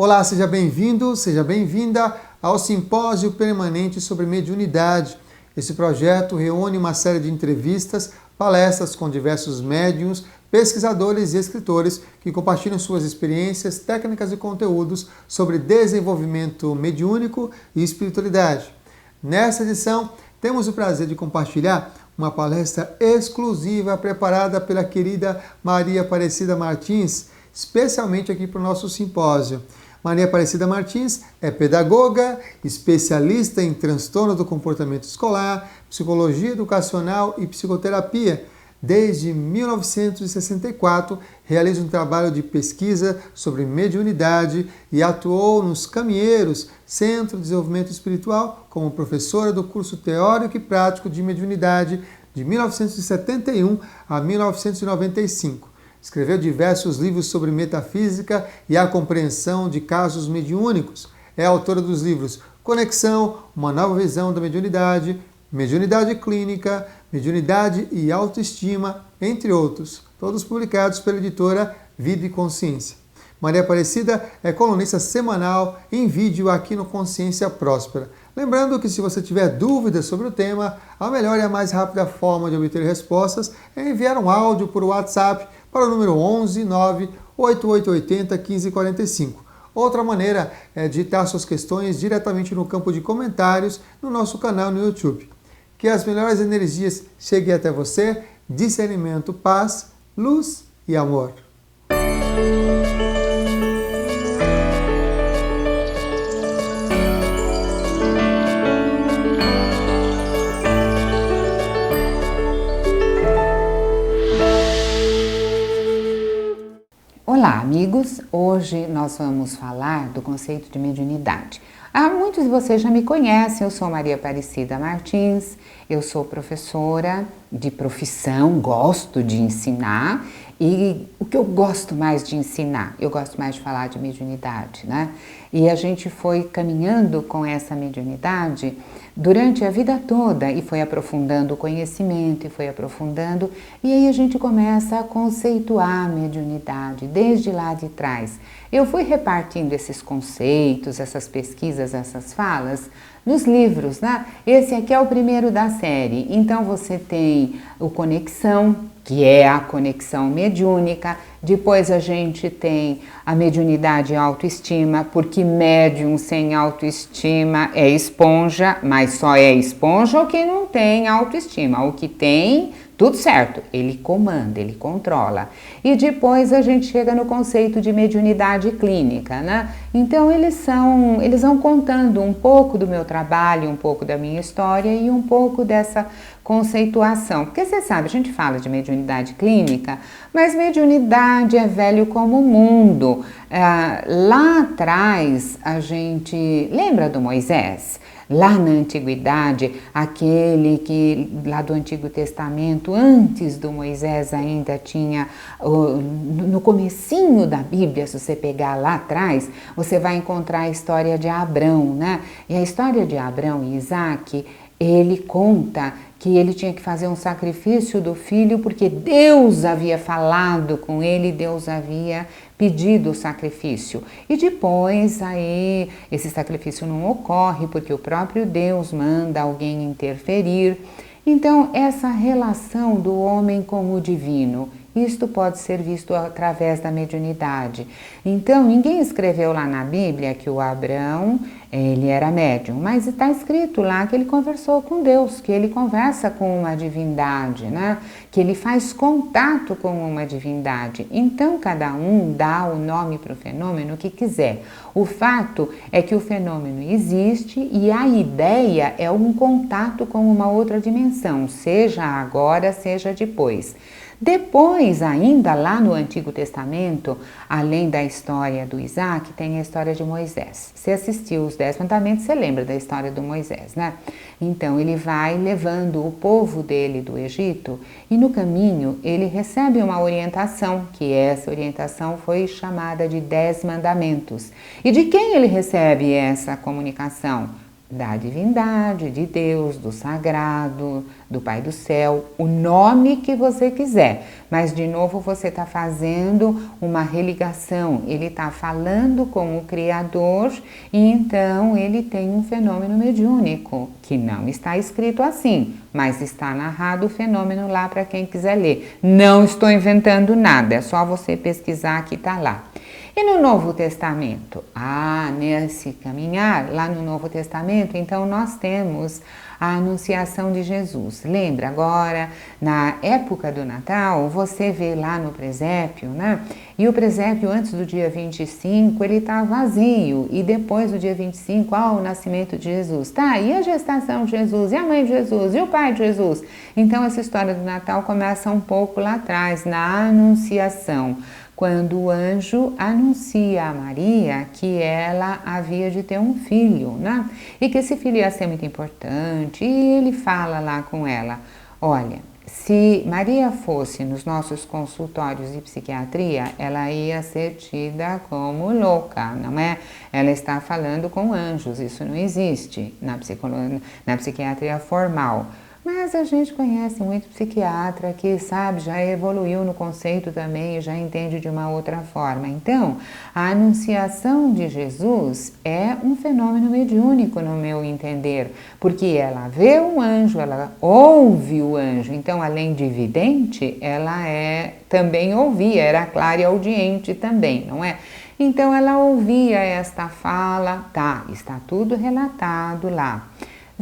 Olá, seja bem-vindo, seja bem-vinda ao Simpósio Permanente sobre Mediunidade. Esse projeto reúne uma série de entrevistas, palestras com diversos médiuns, pesquisadores e escritores que compartilham suas experiências, técnicas e conteúdos sobre desenvolvimento mediúnico e espiritualidade. Nessa edição, temos o prazer de compartilhar uma palestra exclusiva preparada pela querida Maria Aparecida Martins, especialmente aqui para o nosso simpósio. Maria Aparecida Martins é pedagoga, especialista em transtorno do comportamento escolar, psicologia educacional e psicoterapia. Desde 1964, realiza um trabalho de pesquisa sobre mediunidade e atuou nos Caminheiros, Centro de Desenvolvimento Espiritual, como professora do curso teórico e prático de mediunidade de 1971 a 1995. Escreveu diversos livros sobre metafísica e a compreensão de casos mediúnicos. É autora dos livros Conexão, Uma Nova Visão da Mediunidade, Mediunidade Clínica, Mediunidade e Autoestima, entre outros, todos publicados pela editora Vida e Consciência. Maria Aparecida é colunista semanal em vídeo aqui no Consciência Próspera. Lembrando que se você tiver dúvidas sobre o tema, a melhor e a mais rápida forma de obter respostas é enviar um áudio por WhatsApp para o número 11 98880 1545. Outra maneira é digitar suas questões diretamente no campo de comentários no nosso canal no YouTube. Que as melhores energias cheguem até você, discernimento, paz, luz e amor. Olá, amigos! Hoje nós vamos falar do conceito de mediunidade. Muitos de vocês já me conhecem, eu sou Maria Aparecida Martins, eu sou professora de profissão, gosto de ensinar e o que eu gosto mais de ensinar? Eu gosto mais de falar de mediunidade, né? E a gente foi caminhando com essa mediunidade durante a vida toda e foi aprofundando o conhecimento e foi aprofundando e aí a gente começa a conceituar a mediunidade desde lá de trás. Eu fui repartindo esses conceitos, essas pesquisas, essas falas nos livros, né? Esse aqui é o primeiro da série. Então você tem o Conexão, que é a conexão mediúnica. Depois a gente tem a mediunidade e autoestima, porque médium sem autoestima é esponja, mas só é esponja o que não tem autoestima. O que tem, tudo certo, ele comanda, ele controla. E depois a gente chega no conceito de mediunidade clínica, né? Então eles vão contando um pouco do meu trabalho, um pouco da minha história e um pouco dessa conceituação. Porque você sabe, a gente fala de mediunidade clínica, mas mediunidade é velho como o mundo. Lá atrás, a gente lembra do Moisés? Lá na antiguidade, aquele que lá do Antigo Testamento, antes do Moisés ainda tinha, no comecinho da Bíblia, se você pegar lá atrás, você vai encontrar a história de Abrão, né? E a história de Abrão e Isaac, ele conta que ele tinha que fazer um sacrifício do filho porque Deus havia falado com ele, Deus havia pedido o sacrifício. E depois aí esse sacrifício não ocorre porque o próprio Deus manda alguém interferir. Então essa relação do homem com o divino, isto pode ser visto através da mediunidade. Então, ninguém escreveu lá na Bíblia que o Abrão, ele era médium, mas está escrito lá que ele conversou com Deus, que ele conversa com uma divindade, né? Que ele faz contato com uma divindade. Então, cada um dá o nome para o fenômeno que quiser. O fato é que o fenômeno existe e a ideia é um contato com uma outra dimensão, seja agora, seja depois. Depois, ainda lá no Antigo Testamento, além da história do Isaac, tem a história de Moisés. Você assistiu os 10 Mandamentos, você lembra da história do Moisés, né? Então, ele vai levando o povo dele do Egito e no caminho ele recebe uma orientação, que essa orientação foi chamada de 10 Mandamentos. E de quem ele recebe essa comunicação? da divindade, de Deus, do sagrado, do Pai do Céu, o nome que você quiser. Mas, de novo, você está fazendo uma religação, ele está falando com o Criador e então ele tem um fenômeno mediúnico, que não está escrito assim, mas está narrado o fenômeno lá para quem quiser ler. Não estou inventando nada, é só você pesquisar que está lá. E no Novo Testamento? Nesse caminhar, lá no Novo Testamento, então nós temos a anunciação de Jesus. Lembra agora, na época do Natal, você vê lá no presépio, né? E o presépio antes do dia 25, ele está vazio. E depois do dia 25, o nascimento de Jesus. Tá, e a gestação de Jesus? E a mãe de Jesus? E o pai de Jesus? Então essa história do Natal começa um pouco lá atrás, na anunciação, quando o anjo anuncia a Maria que ela havia de ter um filho, né? E que esse filho ia ser muito importante, e ele fala lá com ela, olha, se Maria fosse nos nossos consultórios de psiquiatria, ela ia ser tida como louca, não é? Ela está falando com anjos, isso não existe na psiquiatria formal. Mas a gente conhece muito psiquiatra que, sabe, já evoluiu no conceito também e já entende de uma outra forma. Então, a anunciação de Jesus é um fenômeno mediúnico, no meu entender, porque ela vê um anjo, ela ouve o anjo. Então, além de vidente, ela também ouvia, era clara e audiente também, não é? Então, ela ouvia esta fala, está tudo relatado lá.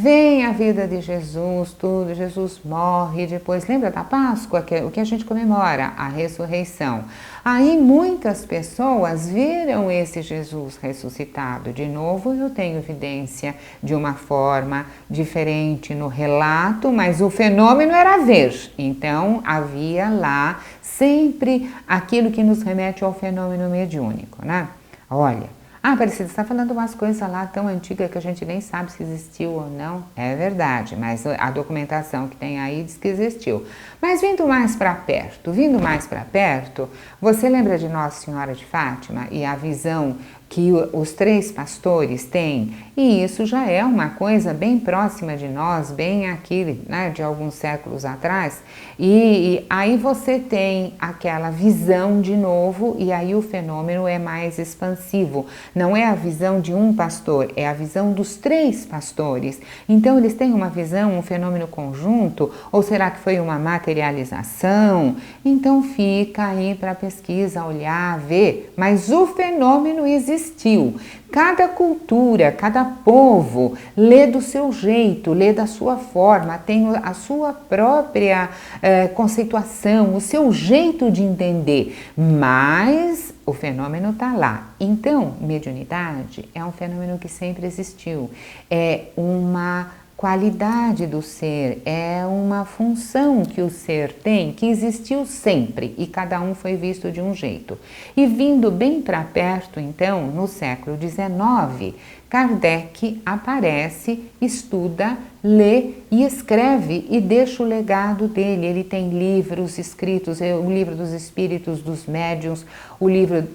Vem a vida de Jesus, tudo, Jesus morre, depois, lembra da Páscoa, o que a gente comemora? A ressurreição. Aí muitas pessoas viram esse Jesus ressuscitado. De novo, eu tenho evidência de uma forma diferente no relato, mas o fenômeno era ver. Então, havia lá sempre aquilo que nos remete ao fenômeno mediúnico, né? Olha, Aparecida, você está falando umas coisas lá tão antigas que a gente nem sabe se existiu ou não. É verdade, mas a documentação que tem aí diz que existiu. Mas vindo mais para perto, você lembra de Nossa Senhora de Fátima e a visão que os 3 pastores têm? E isso já é uma coisa bem próxima de nós, bem aqui, né, de alguns séculos atrás. E aí você tem aquela visão de novo, e aí o fenômeno é mais expansivo. Não é a visão de um pastor, é a visão dos 3 pastores. Então eles têm uma visão, um fenômeno conjunto, ou será que foi uma materialização? Então fica aí para pesquisa, olhar, ver, mas o fenômeno existiu. Cada cultura, cada povo lê do seu jeito, lê da sua forma, tem a sua própria conceituação, o seu jeito de entender, mas o fenômeno está lá. Então, mediunidade é um fenômeno que sempre existiu, é uma qualidade do ser, é uma função que o ser tem, que existiu sempre e cada um foi visto de um jeito. E vindo bem para perto, então, no século XIX, Kardec aparece, estuda, lê e escreve e deixa o legado dele. Ele tem livros escritos, o Livro dos Espíritos, dos Médiuns, o livro,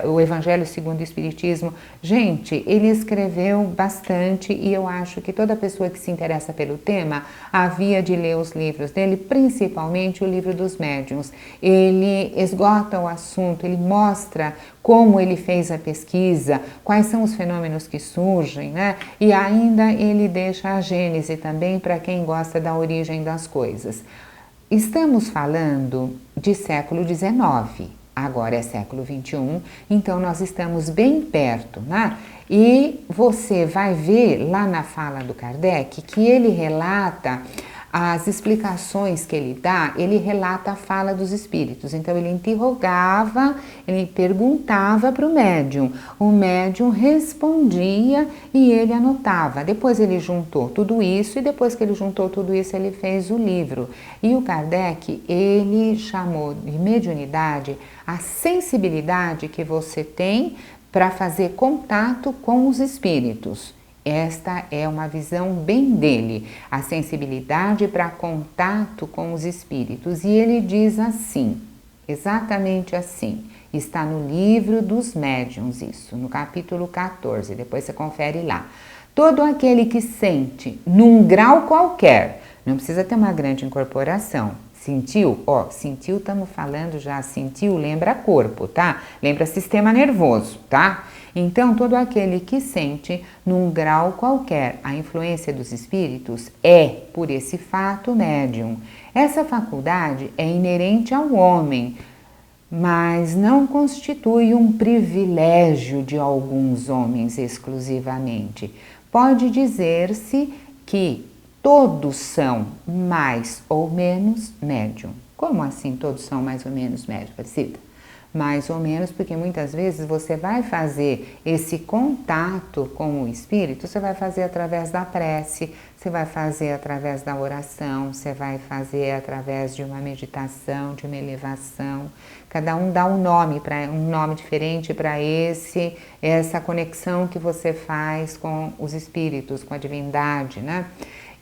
o Evangelho segundo o Espiritismo. Gente, ele escreveu bastante e eu acho que toda pessoa que se interessa pelo tema havia de ler os livros dele, principalmente o Livro dos Médiuns. Ele esgota o assunto, ele mostra como ele fez a pesquisa, quais são os fenômenos que surgem, né? E ainda ele deixa a gênese também para quem gosta da origem das coisas. Estamos falando de século XIX, agora é século XXI, então nós estamos bem perto, né? E você vai ver lá na fala do Kardec que ele relata as explicações que ele dá, ele relata a fala dos espíritos. Então ele interrogava, ele perguntava para o médium respondia e ele anotava. Depois ele juntou tudo isso e depois que ele juntou tudo isso ele fez o livro. E o Kardec, ele chamou de mediunidade a sensibilidade que você tem para fazer contato com os espíritos. Esta é uma visão bem dele, a sensibilidade para contato com os espíritos. E ele diz assim, exatamente assim, Está no livro dos médiuns isso, no capítulo 14, depois você confere lá. Todo aquele que sente, num grau qualquer, não precisa ter uma grande incorporação. Sentiu? Ó, sentiu, estamos falando já, sentiu, lembra corpo, tá? Lembra sistema nervoso, tá? Então, todo aquele que sente, num grau qualquer, a influência dos espíritos é, por esse fato, médium. Essa faculdade é inerente ao homem, mas não constitui um privilégio de alguns homens exclusivamente. Pode dizer-se que todos são mais ou menos médium. Como assim todos são mais ou menos médium, Aparecida? Mais ou menos porque muitas vezes você vai fazer esse contato com o espírito, você vai fazer através da prece, você vai fazer através da oração, você vai fazer através de uma meditação, de uma elevação. Cada um dá um nome diferente para essa conexão que você faz com os espíritos, com a divindade, né?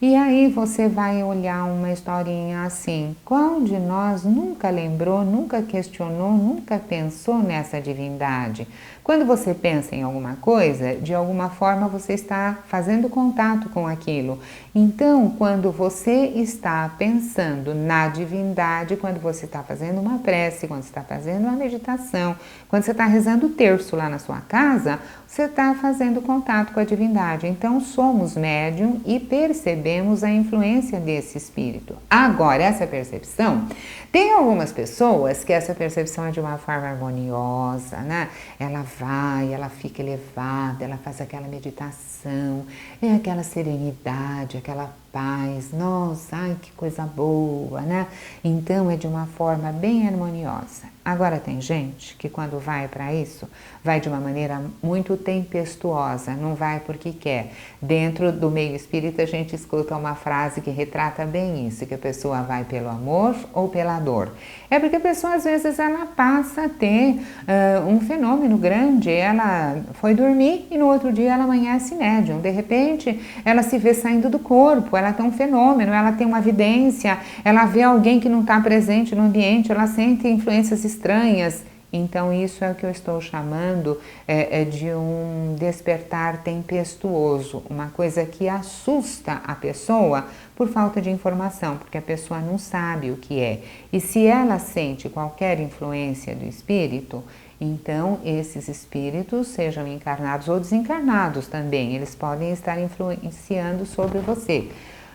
E aí você vai olhar uma historinha assim, qual de nós nunca lembrou, nunca questionou, nunca pensou nessa divindade? Quando você pensa em alguma coisa, de alguma forma você está fazendo contato com aquilo. Então, quando você está pensando na divindade, quando você está fazendo uma prece, quando você está fazendo uma meditação, quando você está rezando o terço lá na sua casa, você está fazendo contato com a divindade. Então, somos médium e percebemos a influência desse espírito. Agora, essa percepção, tem algumas pessoas que essa percepção é de uma forma harmoniosa, né? Ela fica elevada, ela faz aquela meditação, é aquela serenidade, aquela paz, nossa, ai que coisa boa, né? Então é de uma forma bem harmoniosa. Agora tem gente que quando vai para isso, vai de uma maneira muito tempestuosa, não vai porque quer. Dentro do meio espírita a gente escuta uma frase que retrata bem isso, que a pessoa vai pelo amor ou pela dor. É porque a pessoa às vezes ela passa a ter um fenômeno grande, ela foi dormir e no outro dia ela amanhece médium, de repente ela se vê saindo do corpo, ela tem um fenômeno, ela tem uma vidência, ela vê alguém que não está presente no ambiente, ela sente influências estranhas. Então isso é o que eu estou chamando de um despertar tempestuoso, uma coisa que assusta a pessoa por falta de informação, porque a pessoa não sabe o que é. E se ela sente qualquer influência do espírito, então esses espíritos, sejam encarnados ou desencarnados também, eles podem estar influenciando sobre você.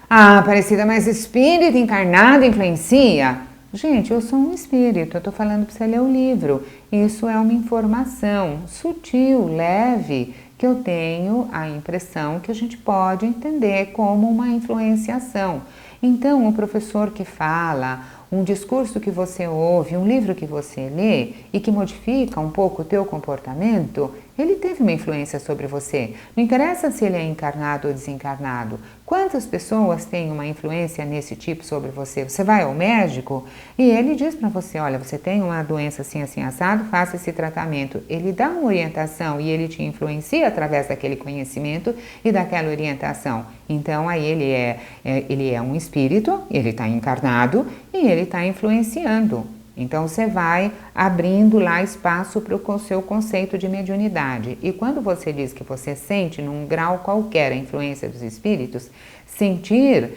Ah, Aparecida, mas espírito encarnado influencia? Gente, eu sou um espírito, eu estou falando para você ler o livro. Isso é uma informação sutil, leve, que eu tenho a impressão que a gente pode entender como uma influenciação. Então, o professor que fala, um discurso que você ouve, um livro que você lê e que modifica um pouco o teu comportamento, ele teve uma influência sobre você. Não interessa se ele é encarnado ou desencarnado. Quantas pessoas têm uma influência nesse tipo sobre você? Você vai ao médico e ele diz para você, olha, você tem uma doença assim, assim, assado, faça esse tratamento. Ele dá uma orientação e ele te influencia através daquele conhecimento e daquela orientação. Então, aí ele é um espírito, ele está encarnado e ele está influenciando. Então, você vai abrindo lá espaço para o seu conceito de mediunidade. E quando você diz que você sente num grau qualquer a influência dos espíritos, sentir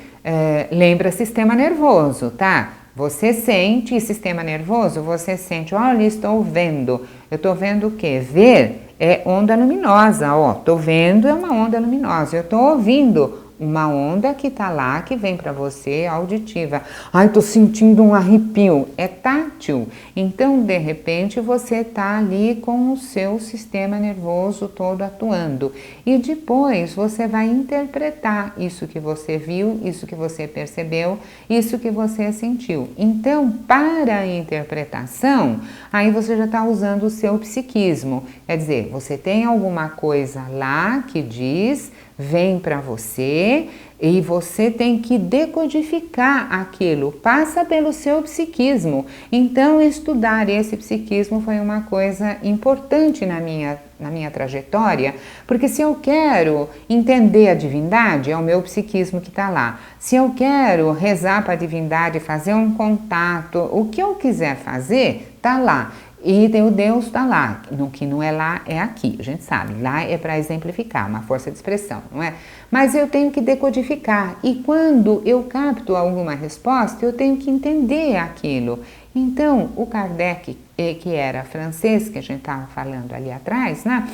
lembra sistema nervoso, tá? Você sente sistema nervoso, você sente, olha, estou vendo. Eu estou vendo o quê? Ver é onda luminosa, ó. Estou vendo é uma onda luminosa. Eu estou ouvindo uma onda que está lá, que vem para você, auditiva. Ai, estou sentindo um arrepio. É tátil. Então, de repente, você está ali com o seu sistema nervoso todo atuando. E depois você vai interpretar isso que você viu, isso que você percebeu, isso que você sentiu. Então, para a interpretação, aí você já está usando o seu psiquismo. Quer dizer, você tem alguma coisa lá que diz, vem para você e você tem que decodificar aquilo, passa pelo seu psiquismo. Então, estudar esse psiquismo foi uma coisa importante na minha trajetória, porque se eu quero entender a divindade, é o meu psiquismo que está lá. Se eu quero rezar para a divindade, fazer um contato, o que eu quiser fazer, está lá. E tem o Deus está lá, no que não é lá é aqui, a gente sabe, lá é para exemplificar, uma força de expressão, não é? Mas eu tenho que decodificar, e quando eu capto alguma resposta, eu tenho que entender aquilo. Então, o Kardec, que era francês, que a gente estava falando ali atrás, né?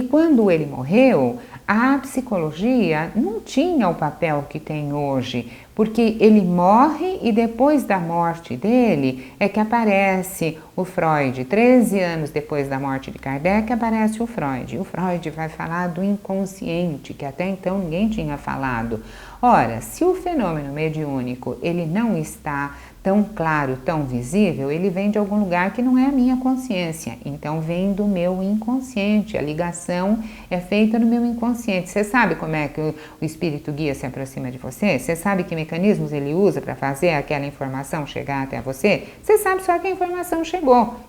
Quando ele morreu, a psicologia não tinha o papel que tem hoje, porque ele morre e depois da morte dele é que aparece o Freud. 13 anos depois da morte de Kardec aparece o Freud. O Freud vai falar do inconsciente, que até então ninguém tinha falado. Ora, se o fenômeno mediúnico ele não está tão claro, tão visível, ele vem de algum lugar que não é a minha consciência, então vem do meu inconsciente, a ligação é feita no meu inconsciente. Você sabe como é que o espírito guia se aproxima de você? Você sabe que mecanismos ele usa para fazer aquela informação chegar até você? Você sabe só que a informação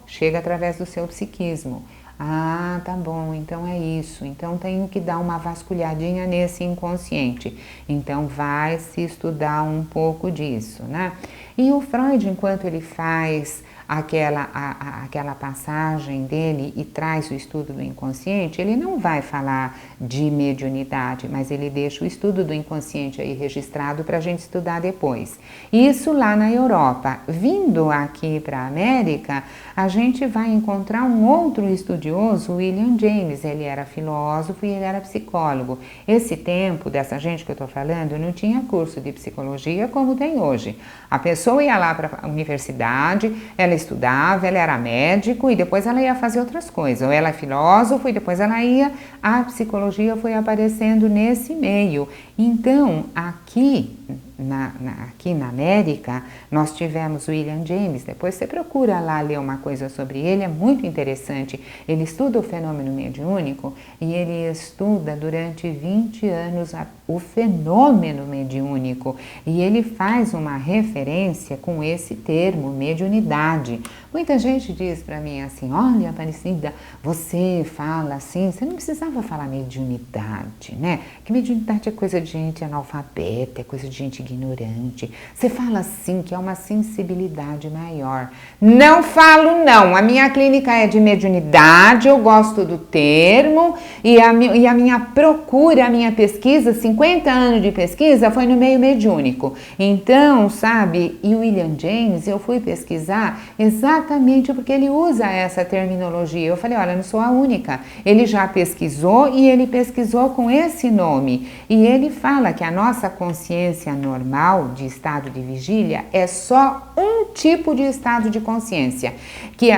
chega através do seu psiquismo. Ah, tá bom, então é isso. Então tenho que dar uma vasculhadinha nesse inconsciente. Então vai se estudar um pouco disso, né? E o Freud, enquanto ele faz aquela passagem dele e traz o estudo do inconsciente, ele não vai falar de mediunidade, mas ele deixa o estudo do inconsciente aí registrado para a gente estudar depois. Isso lá na Europa. Vindo aqui para a América, a gente vai encontrar um outro estudioso, William James. Ele era filósofo e ele era psicólogo. Esse tempo dessa gente que eu estou falando não tinha curso de psicologia como tem hoje. A pessoa ia lá para a universidade, ela estudava, ela era médico e depois ela ia fazer outras coisas. Ou ela é filósofo e depois ela ia... A psicologia foi aparecendo nesse meio. Então, aqui na América, nós tivemos William James. Depois você procura lá ler uma coisa sobre ele, é muito interessante. Ele estuda o fenômeno mediúnico e ele estuda durante 20 anos o fenômeno mediúnico. E ele faz uma referência com esse termo, mediunidade. Muita gente diz para mim assim, olha, Aparecida, você fala assim, você não precisava falar mediunidade, né? Que mediunidade é coisa de gente analfabeta, é coisa de gente ignorante. Você fala assim que é uma sensibilidade maior. Não falo não, a minha clínica é de mediunidade, eu gosto do termo e a minha procura, a minha pesquisa, 50 anos de pesquisa foi no meio mediúnico. Então, sabe, e o William James, eu fui pesquisar exatamente porque ele usa essa terminologia. Eu falei, olha, eu não sou a única. Ele já pesquisou e ele pesquisou com esse nome. E ele fala que a nossa consciência normal de estado de vigília é só um tipo de estado de consciência. Que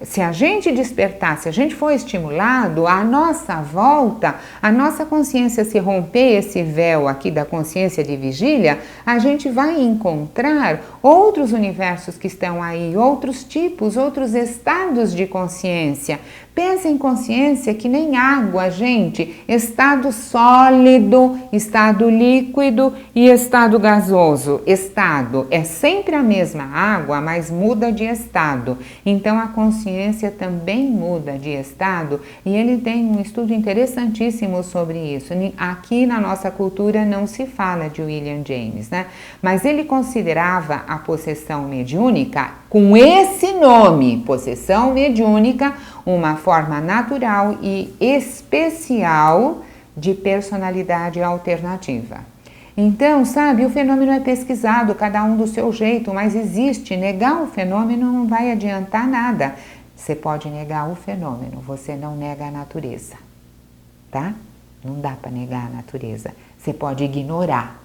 se a gente despertar, se a gente for estimulado, à nossa volta, a nossa consciência se romper esse véu aqui da consciência de vigília, a gente vai encontrar outros universos que estão aí, outros tipos, outros estados de consciência. Pensa em consciência que nem água, gente. Estado sólido, estado líquido e estado gasoso. Estado é sempre a mesma água, mas muda de estado. Então a consciência também muda de estado e ele tem um estudo interessantíssimo sobre isso. Aqui na nossa cultura não se fala de William James, né? Mas ele considerava a possessão mediúnica com esse nome, possessão mediúnica, uma forma natural e especial de personalidade alternativa. Então, sabe, o fenômeno é pesquisado, cada um do seu jeito, mas existe. Negar o fenômeno não vai adiantar nada. Você pode negar o fenômeno, você não nega a natureza, tá? Não dá para negar a natureza. Você pode ignorar,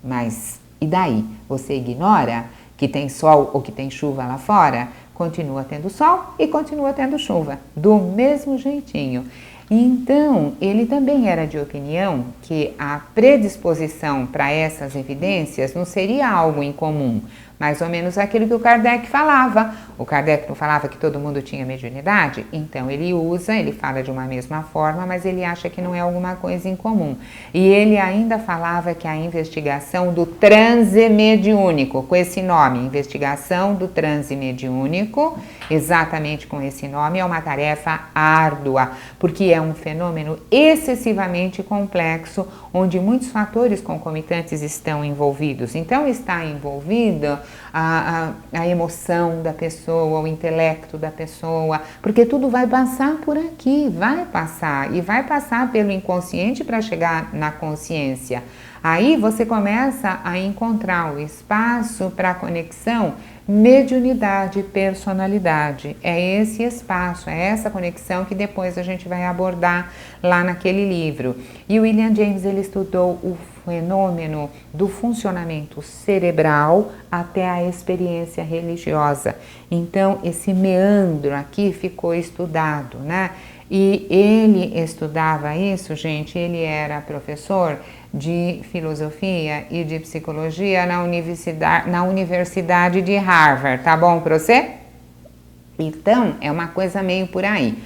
mas e daí? Você ignora que tem sol ou que tem chuva lá fora? Continua tendo sol e continua tendo chuva, do mesmo jeitinho. Então, ele também era de opinião que a predisposição para essas evidências não seria algo incomum, mais ou menos aquilo que o Kardec falava. O Kardec não falava que todo mundo tinha mediunidade? Então ele fala de uma mesma forma, mas ele acha que não é alguma coisa incomum. E ele ainda falava que a investigação do transe mediúnico, com esse nome, investigação do transe mediúnico, exatamente com esse nome, é uma tarefa árdua, porque é um fenômeno excessivamente complexo, onde muitos fatores concomitantes estão envolvidos. Então, está envolvida a emoção da pessoa, o intelecto da pessoa, porque tudo vai passar por aqui, vai passar, e vai passar pelo inconsciente para chegar na consciência. Aí você começa a encontrar o espaço para a conexão mediunidade e personalidade. É esse espaço, é essa conexão que depois a gente vai abordar lá naquele livro. E o William James, ele estudou o fenômeno do funcionamento cerebral até a experiência religiosa. Então, esse meandro aqui ficou estudado, né? E ele estudava isso, gente, ele era professor de filosofia e de psicologia na Universidade de Harvard, tá bom para você? Então, é uma coisa meio por aí.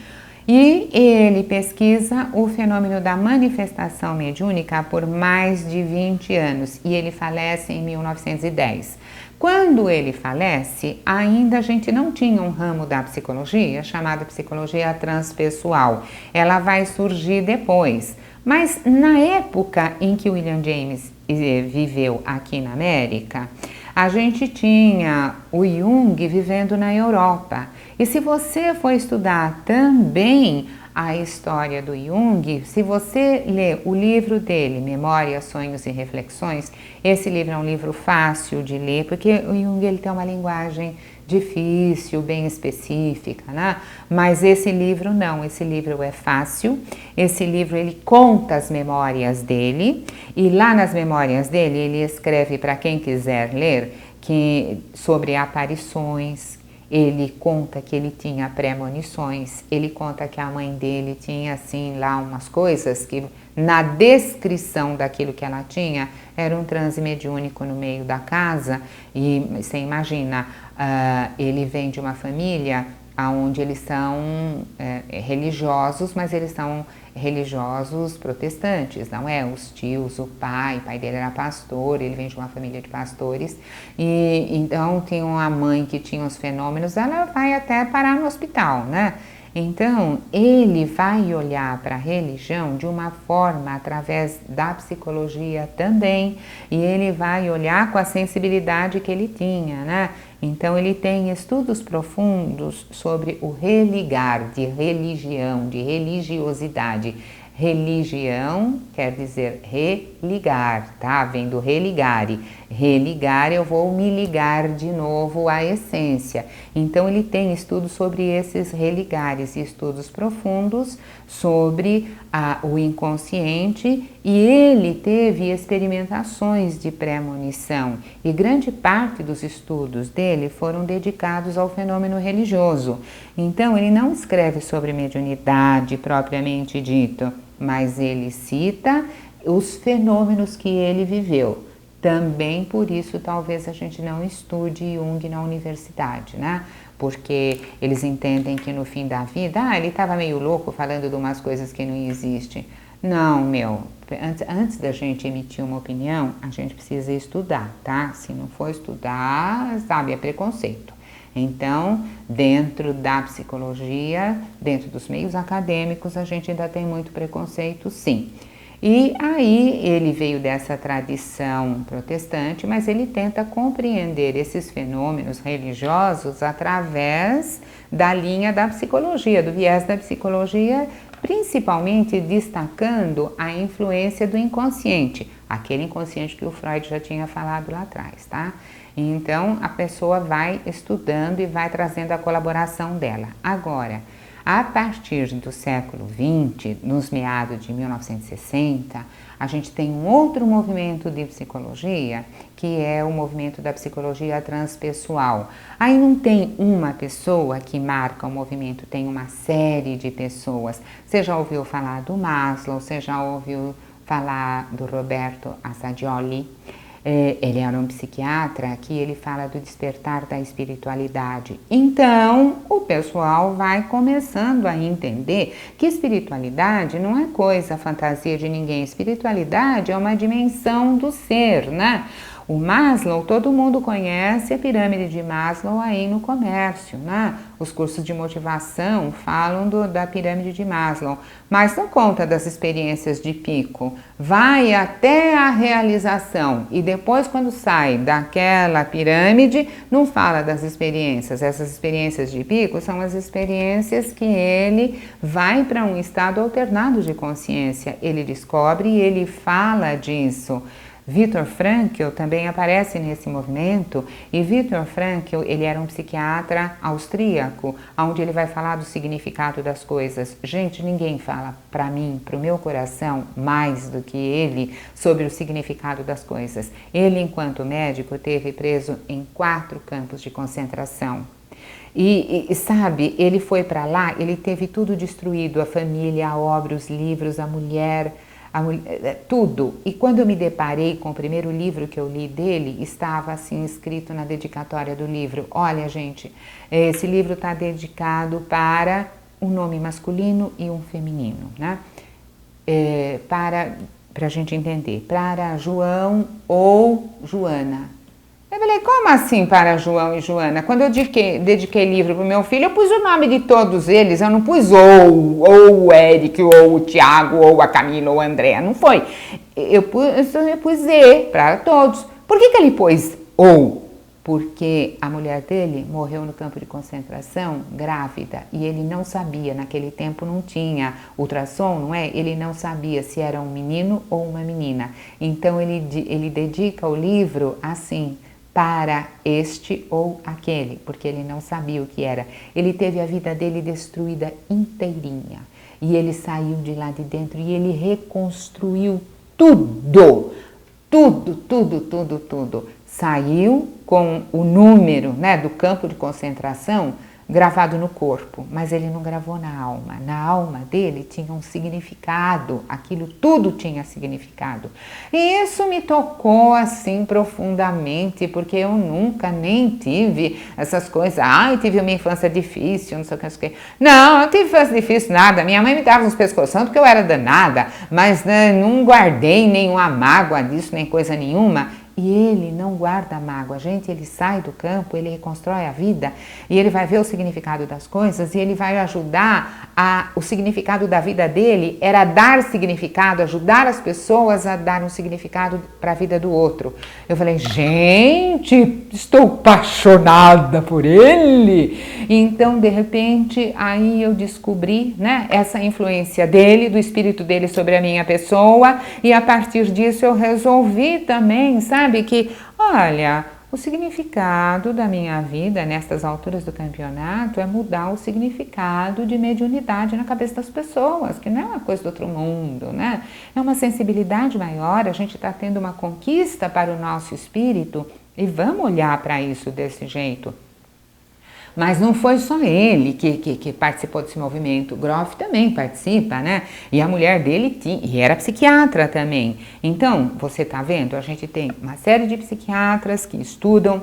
E ele pesquisa o fenômeno da manifestação mediúnica por mais de 20 anos e ele falece em 1910. Quando ele falece, ainda a gente não tinha um ramo da psicologia chamado psicologia transpessoal. Ela vai surgir depois. Mas na época em que William James viveu aqui na América, a gente tinha o Jung vivendo na Europa. E se você for estudar também a história do Jung, se você ler o livro dele, Memórias, Sonhos e Reflexões, esse livro é um livro fácil de ler, porque o Jung ele tem uma linguagem difícil, bem específica, né? Mas esse livro não, esse livro é fácil, esse livro ele conta as memórias dele, e lá nas memórias dele ele escreve para quem quiser ler sobre aparições. Ele conta que ele tinha premonições, ele conta que a mãe dele tinha assim lá umas coisas que na descrição daquilo que ela tinha era um transe mediúnico no meio da casa. E você imagina, ele vem de uma família onde eles são religiosos, mas eles são religiosos protestantes, não é? Os tios, o pai dele era pastor, ele vem de uma família de pastores, e então tem uma mãe que tinha os fenômenos, ela vai até parar no hospital, né? Então, ele vai olhar para a religião de uma forma através da psicologia também, e ele vai olhar com a sensibilidade que ele tinha, né? Então, ele tem estudos profundos sobre o religar, de religião, de religiosidade. Religião quer dizer religar, tá? Vem do religare. Religar, eu vou me ligar de novo à essência. Então, ele tem estudos sobre esses religares, estudos profundos sobre o inconsciente, e ele teve experimentações de premonição. E grande parte dos estudos dele foram dedicados ao fenômeno religioso. Então, ele não escreve sobre mediunidade propriamente dito, mas ele cita os fenômenos que ele viveu. Também por isso talvez a gente não estude Jung na universidade, né? Porque eles entendem que no fim da vida, ele estava meio louco falando de umas coisas que não existem. Não, antes da gente emitir uma opinião, a gente precisa estudar, tá? Se não for estudar, sabe, é preconceito. Então, dentro da psicologia, dentro dos meios acadêmicos, a gente ainda tem muito preconceito, sim. E aí ele veio dessa tradição protestante, mas ele tenta compreender esses fenômenos religiosos através da linha da psicologia, do viés da psicologia, principalmente destacando a influência do inconsciente, aquele inconsciente que o Freud já tinha falado lá atrás, tá? Então, a pessoa vai estudando e vai trazendo a colaboração dela. Agora, a partir do século XX, nos meados de 1960, a gente tem um outro movimento de psicologia, que é o movimento da psicologia transpessoal. Aí não tem uma pessoa que marca o movimento, tem uma série de pessoas. Você já ouviu falar do Maslow, você já ouviu falar do Roberto Assagioli? Ele era um psiquiatra que ele fala do despertar da espiritualidade. Então, o pessoal vai começando a entender que espiritualidade não é coisa, fantasia de ninguém. Espiritualidade é uma dimensão do ser, né? O Maslow, todo mundo conhece a pirâmide de Maslow aí no comércio, né? Os cursos de motivação falam da pirâmide de Maslow, mas não conta das experiências de pico. Vai até a realização e depois, quando sai daquela pirâmide, não fala das experiências. Essas experiências de pico são as experiências que ele vai para um estado alternado de consciência. Ele descobre e ele fala disso. Viktor Frankl também aparece nesse movimento, e Viktor Frankl, ele era um psiquiatra austríaco, onde ele vai falar do significado das coisas. Gente, ninguém fala para mim, para o meu coração, mais do que ele sobre o significado das coisas. Ele, enquanto médico, teve preso em 4 campos de concentração. E sabe, ele foi para lá, ele teve tudo destruído, a família, a obra, os livros, a mulher, tudo. E quando eu me deparei com o primeiro livro que eu li dele, estava assim escrito na dedicatória do livro: olha, gente, esse livro está dedicado para um nome masculino e um feminino, né? Para a gente entender, para João ou Joana. Eu falei, como assim para João e Joana? Quando eu dediquei livro para o meu filho, eu pus o nome de todos eles, eu não pus ou o Eric, ou o Tiago, ou a Camila, ou a Andréa, não foi. Eu pus E para todos. Por que ele pôs ou? Porque a mulher dele morreu no campo de concentração grávida e ele não sabia, naquele tempo não tinha ultrassom, não é? Ele não sabia se era um menino ou uma menina. Então ele dedica o livro assim: para este ou aquele, porque ele não sabia o que era. Ele teve a vida dele destruída inteirinha e ele saiu de lá de dentro e ele reconstruiu tudo, tudo. Saiu com o número, né, do campo de concentração gravado no corpo, mas ele não gravou na alma. Na alma dele tinha um significado, aquilo tudo tinha significado. E isso me tocou assim profundamente, porque eu nunca nem tive essas coisas. Eu tive uma infância difícil, não sei o que. Não, eu tive infância difícil, nada. Minha mãe me dava uns pescoços porque eu era danada, mas né, não guardei nenhuma mágoa disso, nem coisa nenhuma. E ele não guarda mágoa, gente, ele sai do campo, ele reconstrói a vida e ele vai ver o significado das coisas e ele vai ajudar o significado da vida dele era dar significado, ajudar as pessoas a dar um significado para a vida do outro. Eu falei, gente, estou apaixonada por ele. Então, de repente, aí eu descobri, né, essa influência dele, do espírito dele sobre a minha pessoa, e a partir disso eu resolvi também, sabe, que, olha, o significado da minha vida nestas alturas do campeonato é mudar o significado de mediunidade na cabeça das pessoas, que não é uma coisa do outro mundo, né? É uma sensibilidade maior, a gente está tendo uma conquista para o nosso espírito e vamos olhar para isso desse jeito. Mas não foi só ele que participou desse movimento, o Groff também participa, né? E a mulher dele e era psiquiatra também. Então, você tá vendo, a gente tem uma série de psiquiatras que estudam,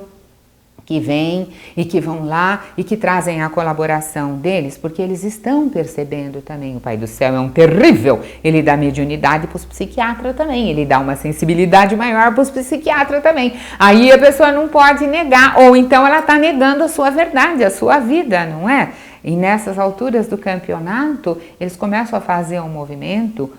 que vêm e que vão lá e que trazem a colaboração deles, porque eles estão percebendo também. O Pai do Céu é um terrível, ele dá mediunidade para os psiquiatras também, ele dá uma sensibilidade maior para os psiquiatras também. Aí a pessoa não pode negar, ou então ela está negando a sua verdade, a sua vida, não é? E nessas alturas do campeonato, eles começam a fazer o movimento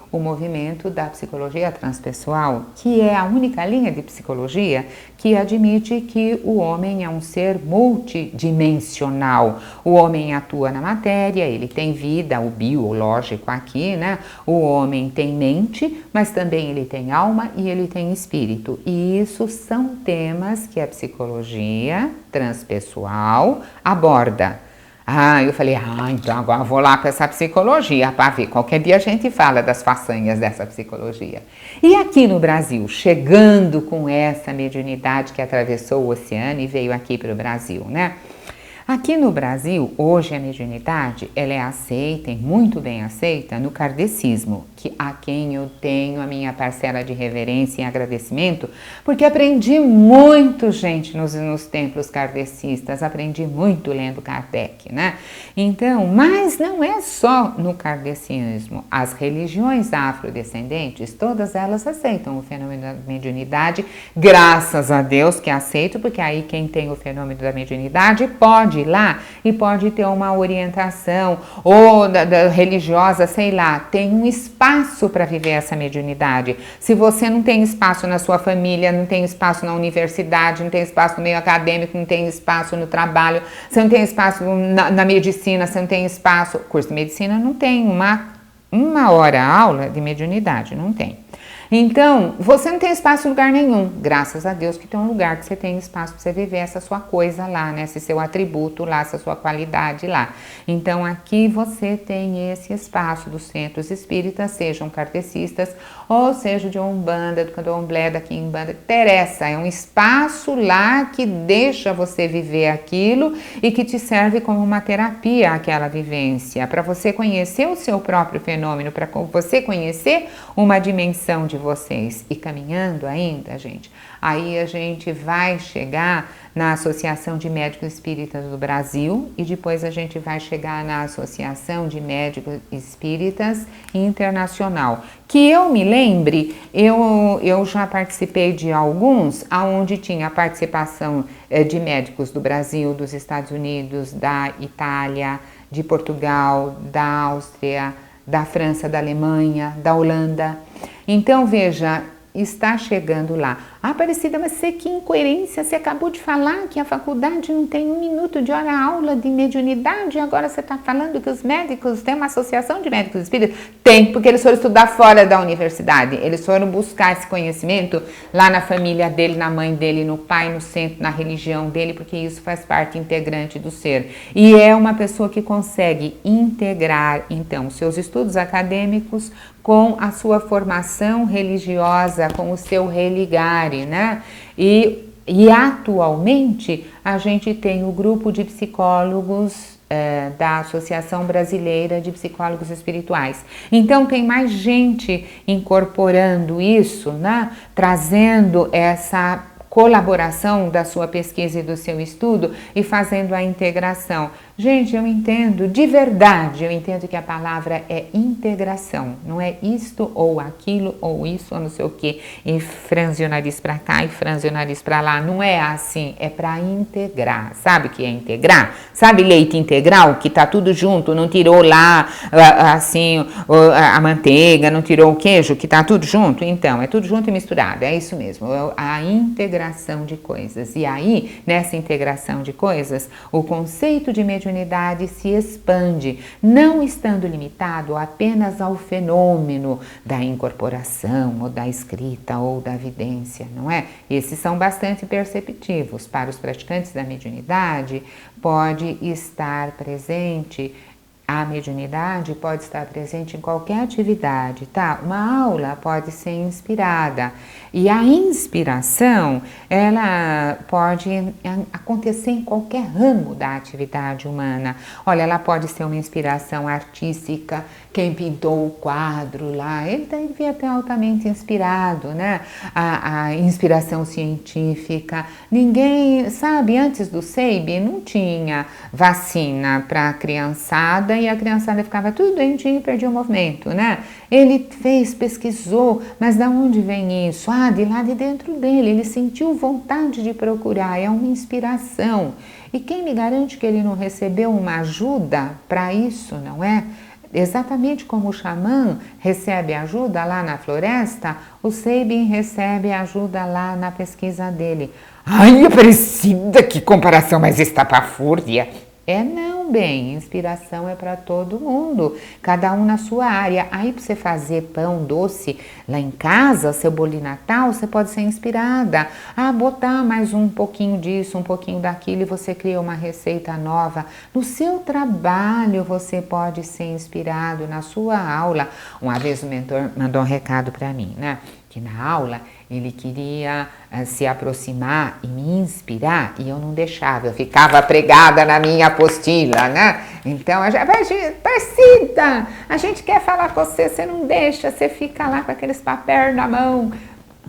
da psicologia transpessoal, que é a única linha de psicologia que admite que o homem é um ser multidimensional. O homem atua na matéria, ele tem vida, o biológico aqui, né? O homem tem mente, mas também ele tem alma e ele tem espírito. E isso são temas que a psicologia transpessoal aborda. Eu falei, então agora eu vou lá com essa psicologia para ver. Qualquer dia a gente fala das façanhas dessa psicologia. E aqui no Brasil, chegando com essa mediunidade que atravessou o oceano e veio aqui para o Brasil, né? Aqui no Brasil, hoje a mediunidade, ela é aceita, e muito bem aceita, no kardecismo, a quem eu tenho a minha parcela de reverência e agradecimento, porque aprendi muito, gente, nos templos kardecistas, aprendi muito lendo Kardec, né? Então, mas não é só no kardecismo, as religiões afrodescendentes, todas elas aceitam o fenômeno da mediunidade, graças a Deus que aceitam, porque aí quem tem o fenômeno da mediunidade pode ir lá e pode ter uma orientação, ou da religiosa, sei lá, tem um espaço para viver essa mediunidade. Se você não tem espaço na sua família, não tem espaço na universidade, não tem espaço no meio acadêmico, não tem espaço no trabalho, você não tem espaço na medicina, você não tem espaço... Curso de medicina não tem uma hora aula de mediunidade, não tem. Então, você não tem espaço em lugar nenhum. Graças a Deus que tem um lugar que você tem espaço para você viver essa sua coisa lá, né? Esse seu atributo lá, essa sua qualidade lá. Então, aqui você tem esse espaço dos centros espíritas, sejam kardecistas ou seja de Umbanda, do Candomblé, da Quimbanda, interessa. É um espaço lá que deixa você viver aquilo e que te serve como uma terapia, aquela vivência, para você conhecer o seu próprio fenômeno, para você conhecer uma dimensão de vocês. E caminhando ainda, gente, aí a gente vai chegar na Associação de Médicos Espíritas do Brasil e depois a gente vai chegar na Associação de Médicos Espíritas Internacional. Que eu me lembre, eu já participei de alguns, onde tinha participação de médicos do Brasil, dos Estados Unidos, da Itália, de Portugal, da Áustria, da França, da Alemanha, da Holanda. Então, veja, está chegando lá. Aparecida, mas você que incoerência, você acabou de falar que a faculdade não tem 1 minuto de hora aula de mediunidade e agora você está falando que os médicos têm uma associação de médicos espíritas? Tem, porque eles foram estudar fora da universidade, eles foram buscar esse conhecimento lá na família dele, na mãe dele, no pai, no centro, na religião dele, porque isso faz parte integrante do ser. E é uma pessoa que consegue integrar, então, seus estudos acadêmicos com a sua formação religiosa, com o seu religare, né? E atualmente a gente tem o grupo de psicólogos da Associação Brasileira de Psicólogos Espirituais. Então tem mais gente incorporando isso, né? Trazendo essa colaboração da sua pesquisa e do seu estudo e fazendo a integração. Gente, eu entendo, de verdade, eu entendo que a palavra é integração, não é isto ou aquilo, ou isso ou não sei o que, e franze o nariz para cá e franze o nariz para lá, não é assim, é para integrar. Sabe o que é integrar? Sabe leite integral, que tá tudo junto, não tirou lá, assim, a manteiga, não tirou o queijo, que tá tudo junto? Então, é tudo junto e misturado, é isso mesmo, a integração de coisas. E aí, nessa integração de coisas, o conceito de mediunidade se expande, não estando limitado apenas ao fenômeno da incorporação, ou da escrita, ou da vidência, não é? Esses são bastante perceptivos. Para os praticantes da mediunidade, pode estar presente, a mediunidade pode estar presente em qualquer atividade, tá? Uma aula pode ser inspirada e a inspiração, ela pode acontecer em qualquer ramo da atividade humana. Olha, ela pode ser uma inspiração artística, quem pintou o quadro lá, ele devia ter altamente inspirado, né? A inspiração científica. Ninguém, sabe, antes do SEIB não tinha vacina para a criançada e a criançada ficava tudo doentinho e perdia o movimento, né? Ele fez, pesquisou, mas da onde vem isso? De lá de dentro dele, ele sentiu vontade de procurar, é uma inspiração. E quem me garante que ele não recebeu uma ajuda para isso, não é? Exatamente como o xamã recebe ajuda lá na floresta, o Sabin recebe ajuda lá na pesquisa dele. Ai, Aparecida, que comparação mais estapafúrdia! Não, também. Inspiração é para todo mundo, cada um na sua área. Aí para você fazer pão doce lá em casa, seu bolinho Natal, você pode ser inspirada a botar mais um pouquinho disso, um pouquinho daquilo, e você cria uma receita nova. No seu trabalho você pode ser inspirado, na sua aula. Uma vez o mentor mandou um recado para mim, né? Que na aula ele queria se aproximar e me inspirar, e eu não deixava, eu ficava pregada na minha apostila, né? Então, Aparecida, a gente quer falar com você, você não deixa, você fica lá com aqueles papéis na mão.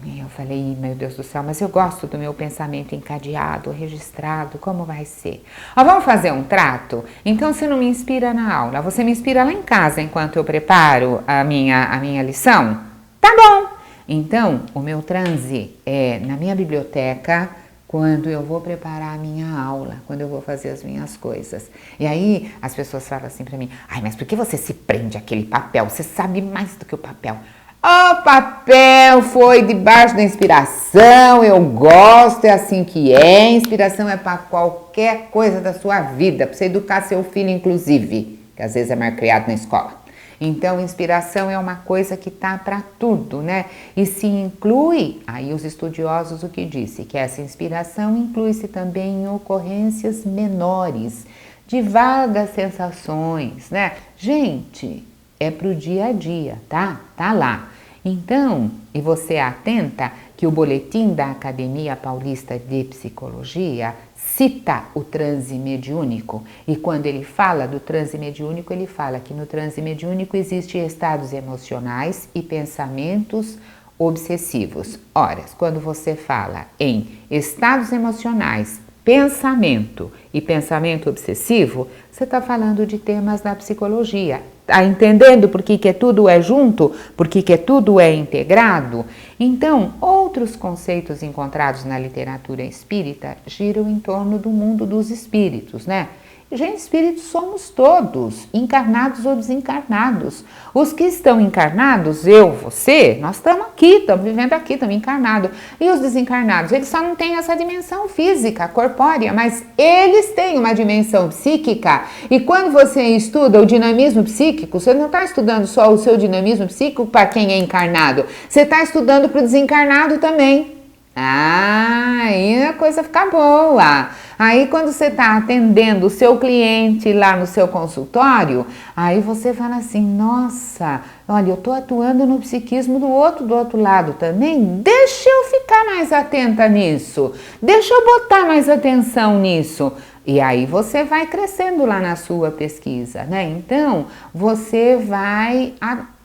E eu falei, meu Deus do céu, mas eu gosto do meu pensamento encadeado, registrado, como vai ser? Ó, vamos fazer um trato? Então você não me inspira na aula, você me inspira lá em casa enquanto eu preparo a minha lição? Tá bom! Então, o meu transe é na minha biblioteca, quando eu vou preparar a minha aula, quando eu vou fazer as minhas coisas. E aí as pessoas falam assim pra mim, ai, mas por que você se prende àquele papel? Você sabe mais do que o papel. O papel foi debaixo da inspiração, eu gosto, é assim que é. Inspiração é para qualquer coisa da sua vida, para você educar seu filho, inclusive, que às vezes é mal criado na escola. Então, inspiração é uma coisa que tá para tudo, né? E se inclui, aí os estudiosos o que disse, que essa inspiração inclui-se também em ocorrências menores, de vagas sensações, né? Gente, é pro dia a dia, tá? Tá lá. Então, e você atenta que o boletim da Academia Paulista de Psicologia cita o transe mediúnico, e quando ele fala do transe mediúnico, ele fala que no transe mediúnico existem estados emocionais e pensamentos obsessivos. Ora, quando você fala em estados emocionais, pensamento e pensamento obsessivo, você está falando de temas da psicologia. Está entendendo por que tudo é junto? Por que tudo é integrado? Então, outros conceitos encontrados na literatura espírita giram em torno do mundo dos espíritos, né? Gente, espíritos somos todos, encarnados ou desencarnados. Os que estão encarnados, eu, você, nós estamos aqui, estamos vivendo aqui, estamos encarnados. E os desencarnados, eles só não têm essa dimensão física, corpórea, mas eles têm uma dimensão psíquica. E quando você estuda o dinamismo psíquico, você não está estudando só o seu dinamismo psíquico para quem é encarnado, você está estudando para o desencarnado também. Ah, aí a coisa fica boa. Aí quando você está atendendo o seu cliente lá no seu consultório, aí você fala assim, nossa, olha, eu estou atuando no psiquismo do outro lado também, deixa eu ficar mais atenta nisso, deixa eu botar mais atenção nisso. E aí você vai crescendo lá na sua pesquisa, né? Então, você vai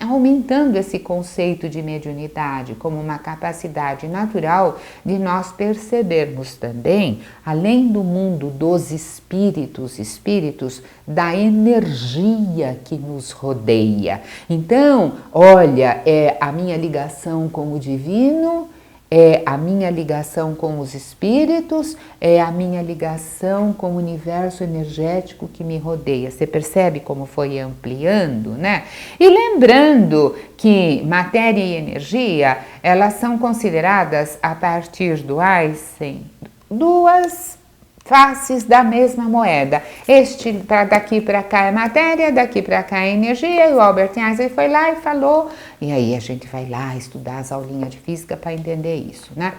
aumentando esse conceito de mediunidade como uma capacidade natural de nós percebermos também, além do mundo dos espíritos, da energia que nos rodeia. Então, olha, é a minha ligação com o divino, é a minha ligação com os espíritos, é a minha ligação com o universo energético que me rodeia. Você percebe como foi ampliando, né? E lembrando que matéria e energia, elas são consideradas, a partir do Einstein, duas faces da mesma moeda. Daqui para cá é matéria, daqui para cá é energia, e o Albert Einstein foi lá e falou, e aí a gente vai lá estudar as aulinhas de física para entender isso, né?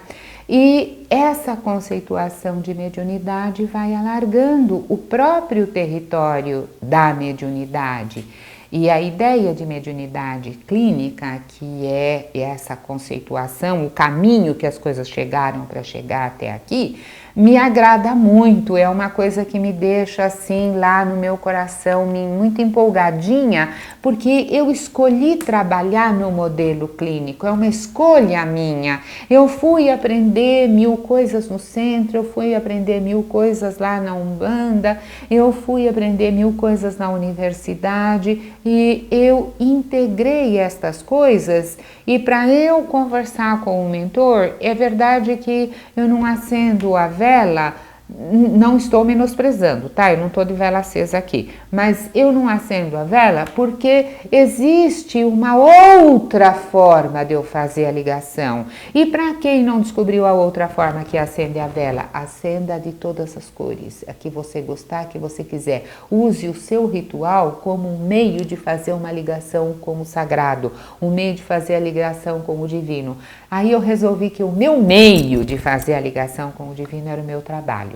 E essa conceituação de mediunidade vai alargando o próprio território da mediunidade. E a ideia de mediunidade clínica, que é essa conceituação, o caminho que as coisas chegaram para chegar até aqui, me agrada muito, é uma coisa que me deixa assim lá no meu coração muito empolgadinha, porque eu escolhi trabalhar no modelo clínico, é uma escolha minha. Eu fui aprender 1000 coisas no centro, eu fui aprender 1000 coisas lá na Umbanda, eu fui aprender 1000 coisas na universidade e eu integrei estas coisas. E para eu conversar com o mentor, é verdade que eu não acendo a vela não estou menosprezando, tá? Eu não estou de vela acesa aqui, mas eu não acendo a vela porque existe uma outra forma de eu fazer a ligação. E para quem não descobriu a outra forma que acende a vela, acenda de todas as cores, a que você gostar, a que você quiser. Use o seu ritual como um meio de fazer uma ligação com o sagrado, um meio de fazer a ligação com o divino. Aí eu resolvi que o meu meio de fazer a ligação com o divino era o meu trabalho.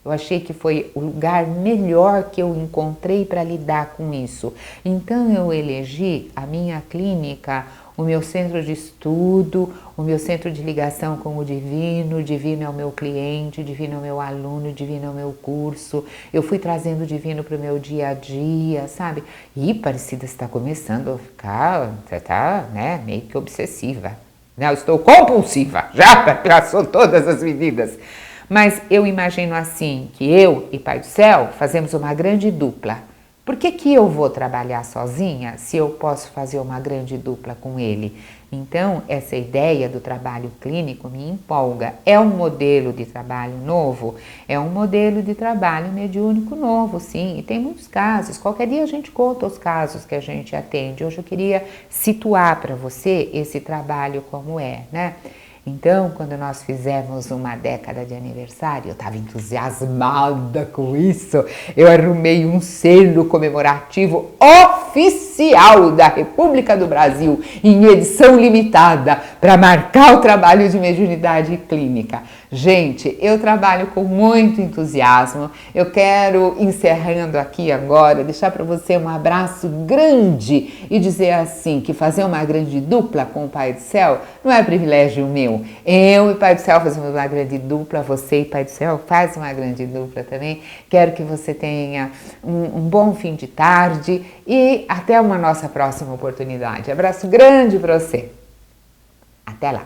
Eu achei que foi o lugar melhor que eu encontrei para lidar com isso. Então eu elegi a minha clínica, o meu centro de estudo, o meu centro de ligação com o divino é o meu cliente, o divino é o meu aluno, o divino é o meu curso. Eu fui trazendo o divino para o meu dia a dia, sabe? E Aparecida está começando a ficar, você está, né, meio que obsessiva. Não, eu estou compulsiva, já passou todas as medidas. Mas eu imagino assim, que eu e Pai do Céu fazemos uma grande dupla. Por que eu vou trabalhar sozinha se eu posso fazer uma grande dupla com ele? Então, essa ideia do trabalho clínico me empolga. É um modelo de trabalho novo? É um modelo de trabalho mediúnico novo, sim. E tem muitos casos. Qualquer dia a gente conta os casos que a gente atende. Hoje eu queria situar para você esse trabalho como é, né? Então, quando nós fizemos uma década de aniversário, eu estava entusiasmada com isso. Eu arrumei um selo comemorativo oficial da República do Brasil, em edição limitada, para marcar o trabalho de mediunidade clínica. Gente, eu trabalho com muito entusiasmo. Eu quero, encerrando aqui agora, deixar para você um abraço grande e dizer assim, que fazer uma grande dupla com o Pai do Céu não é privilégio meu. Eu e Pai do Céu fazemos uma grande dupla, você e Pai do Céu faz uma grande dupla também. Quero que você tenha um bom fim de tarde e até uma nossa próxima oportunidade. Abraço grande para você. Até lá.